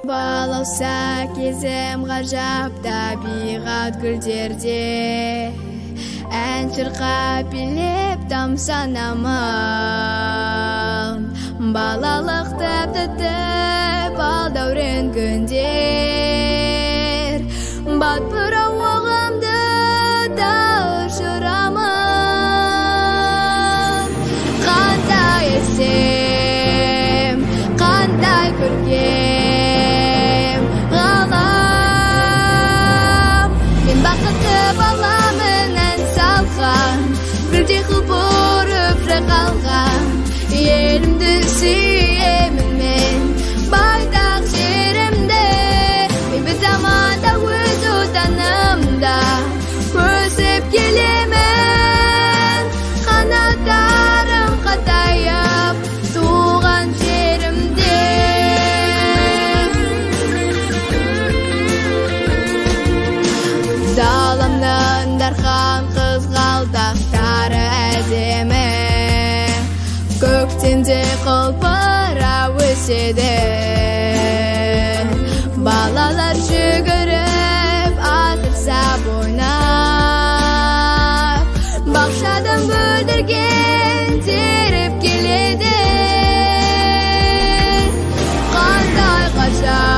Балауса кезім ғажап табиғат гүлдерде, ән шырқап билеп тамсанамын. Балалықты тәтті бал дәурен күндер, батпырау оғымды да ұшырамын. Қандай әсем, қандай көркем ғалам. Мен бақытты баламын ән салған, бірде құлпырып жайқалған. Елімді сүйемін мен байтақ жерімде, бейбіт заманда өз отанымда өсіп келемін. Қанаттарым қатайып туған жерімде. Даламның дархан қызғалдақтары әдемі, көктемде құлпырап өседі. Балалар жүгіріп атырса ойнап, бақшадан бүлдірген теріп келеді. Қандай ғажап